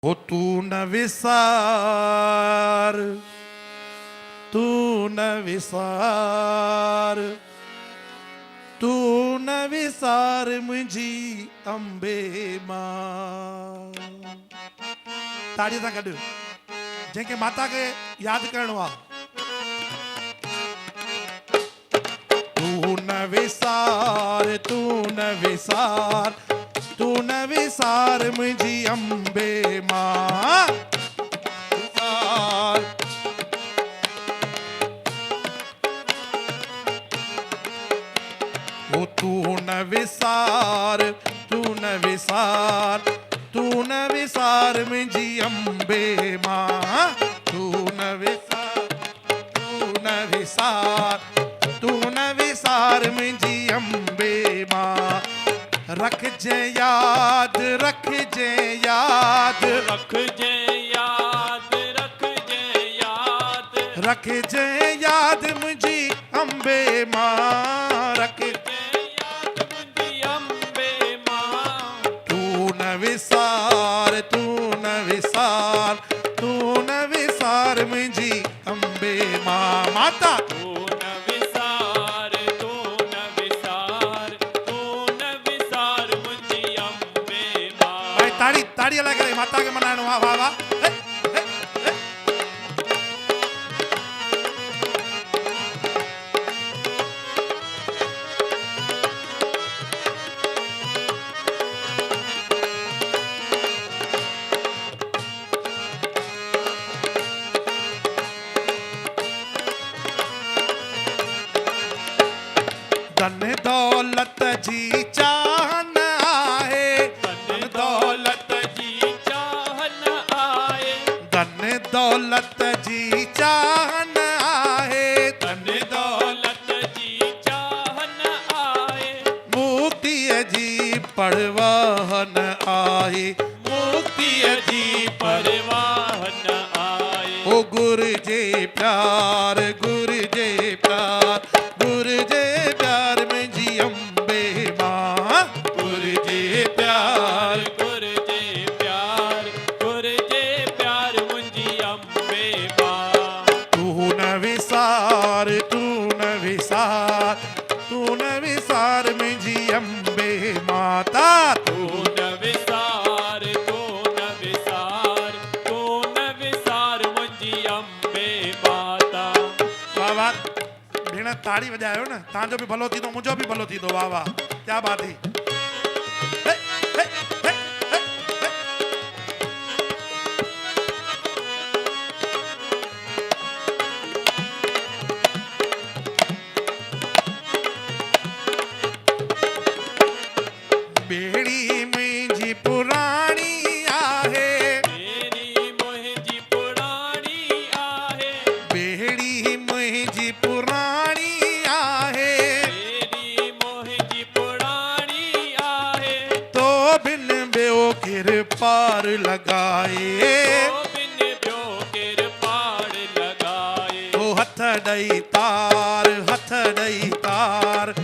हो तू न विसार, तू न विसार, तू न विसार मुंहिंजी अंबे मां। ताड़ी सां गॾु जंहिंखे माता खे यादि करणो आहे। तू न विसार, तू न विसार, तू न विसार मुंहिंजी अंबे मां। विसार ओ तू न विसार, तू न विसार, तू न विसार मुंहिंजी अंबे मां। तू न विसार, तू न विसार, तू न विसार मुंहिंजी अंबे मां। रखजे याद, रखजे याद, रखजे याद, रखजे याद, रखजे याद मुंहिंजी अंबे मां। रखजे याद मुंहिंजी अंबे मां। तू न विसार, तू न विसार, तू न विसार मुंहिंजी अंबे मां। माता तू न विसार, तू न विसार, तू न विसार मुंहिंजी अंबे मां। भाई ताड़ी ताड़ी हलाए करे माता खे मनाइणो आहे। वाह वाह। धन दौलत जी चाहन आहे, धन दौलत जी चाहन आहे, धन दौलत जी चाहन आहे, धन दौलत जी चाहन आहे, मुक्तिअ जी परवाहन आहे, मुक्तिअ जी परवाहन आहे। ओ गुरु जे प्यार, गुरु जे प्यार, गुरु जे प्यार मुंहिंजी अंबे मां। गुरु जे प्यार, गुरु जे प्यार, गुरु जे प्यार मुंहिंजी अंबे मां। तू न विसार, तू न विसार, तू न विसार मुंहिंजी अंबे माता। तू न विसार, तू न विसार, तू न विसार मुंहिंजी अंबे माता। वाह वाह भेण, ताड़ी वॼायो न, तव्हांजो बि भलो थींदो, मुंहिंजो बि भलो थींदो। वाह वाह, क्या बात हुई। हे, हे, हे, हे, हे। बेड़ी मुंहिंजी पुराणी आहे, बेड़ी मुंहिंजी पुराणी आहे, बेड़ी मुंहिंजी पुराणी आहे, बेड़ी मुंहिंजी पुराणी आहे। तो बिन ॿियो केरु पार लॻाए, तो बिन ॿियो केरु पार लॻाए। ओ हथ ॾेई तार, हथ ॾेई तार,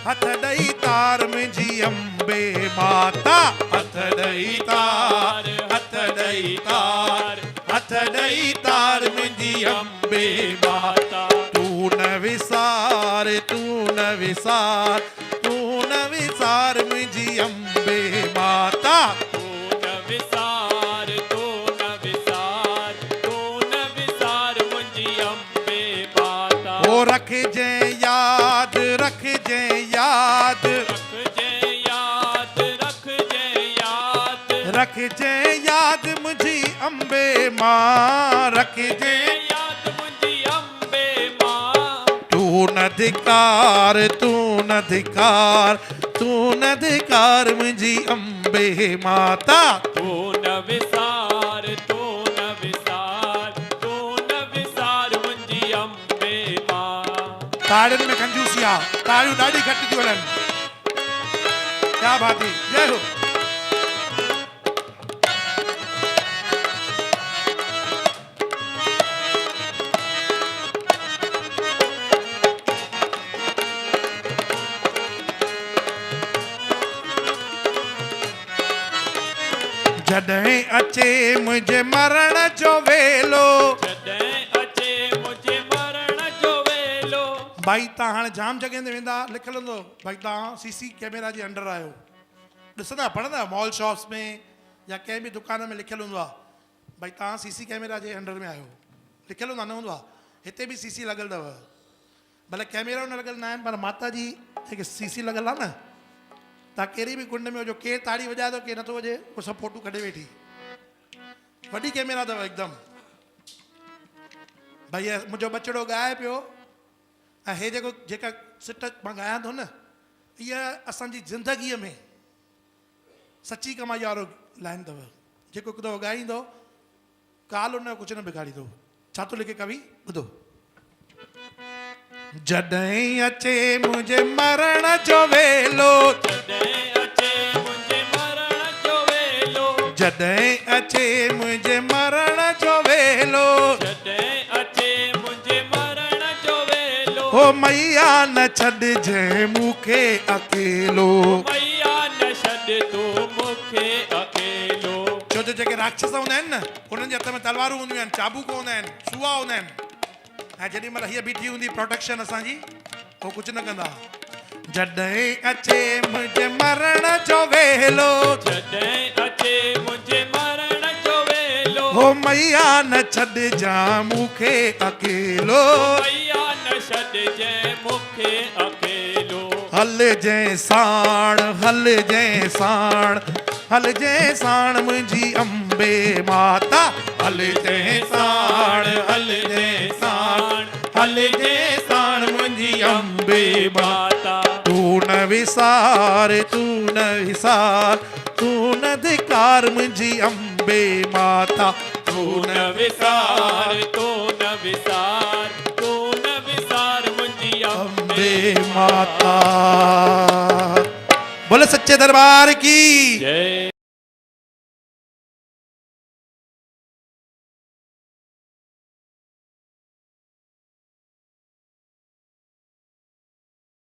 हथ ॾेई तार मुंहिंजी अंबे माता। हथ ॾेई तार, हथ ॾेई तार, हथ ॾेई तार मुंहिंजी अंबे माता। तू न विसार, तू न विसार, तू न विसार मुंहिंजी अंबे माता। तू न विसार, तू न विसार, तू न विसार मुंहिंजी अंबे माता। ओ रखजे याद, रखजे याद, रखजे याद, रखजे याद, रखजे याद मुंहिंजी अंबे मां। रखजे याद मुंहिंजी अंबे मां। तू न धिकार, तू न धिकार, तू न धिकार मुंहिंजी अंबे माता। तू न विसार, तू न विसार, तू न विसार मुंहिंजी अंबे मां। ताड़ियुनि में कंजूसी आहे, ताड़ियूं ॾाढी घटि थियूं हलनि। क्या बात हुई, जय हो। जॾहिं अचे मुंहिंजे मरण जो वेलो। जॾहिं अचे मुंहिंजे मरण जो वेलो। भाई तव्हां हाणे जाम जॻहियुनि ते वेंदा लिखियलु हूंदो भाई तव्हां सीसी कैमरा जे अंडर आहियो। ॾिसंदा पढ़ंदा मॉल शॉप्स में या कंहिं बि दुकान में लिखियलु हूंदो आहे भाई तव्हां सीसी कैमरा जे अंडर में आहियो। लिखियलु हूंदो आहे न हूंदो आहे। हिते बि सीसी लॻल अथव भले कैमरा न लॻल न आहिनि पर माता जी जेके सीसी लॻल आहे न तव्हां कहिड़ी बि कुंड में हुजो केरु ताड़ी वॼाए थो केरु नथो वॼे उहो सभु फोटू कढे वेठी। वॾी कैमरा अथव हिकदमि। भई मुंहिंजो बचिड़ो ॻाए पियो ऐं हे जेका सिट मां ॻायां थो न इहा असांजी ज़िंदगीअ में सची कमाई वारो लाइन अथव। जेको हिकु दफ़ो ॻाईंदो काल हुन जो कुझु न बिगाड़ींदो। छा थो लिखे कवि ॿुधो। जॾहिं अचे मुंहिंजे मरण जो वेलो। जॾहिं अचे मुंहिंजे मरण जो वेलो। जॾहिं अचे मुंहिंजे मरण जो वेलो। जॾहिं अचे मुंहिंजे मरण जो वेलो। ओ मैया न छॾिजांइ मूंखे अकेलो। मैया न छॾ तूं मूंखे अकेलो। छो जो जेके राक्षस हूंदा आहिनि न उन्हनि जे हथ में तलवारूं हूंदियूं आहिनि चाबुक हूंदा आहिनि सुआ हूंदा आहिनि ऐं जेॾी महिल हीअ बीठी हूंदी प्रोटेक्शन असांजी उहो कुझु न कंदा। जॾहिं अचे मुंहिंजे मरण जो वेलो। जॾहिं अचे मुंहिंजे मरण जो वेलो। हो मैया न छॾिजांइ मूंखे अकेलो। मैया न छॾिजांइ मूंखे अकेलो। हल जंहिं साण हल जंहिं साण हल जंहिं साण मुंहिंजी अम्बे माता। हल जंहिं साण हल जंहिं साण हल जंहिं साण मुंहिंजी अम्बे माता। तूं न विसार तूं न विसार तूं न धिकार मुंहिंजी अम्बे माता। तूं न विसार तूं न विसार तूं न विसार मुंहिंजी अम्बे माता। बोले सच्चे दरबार की जय।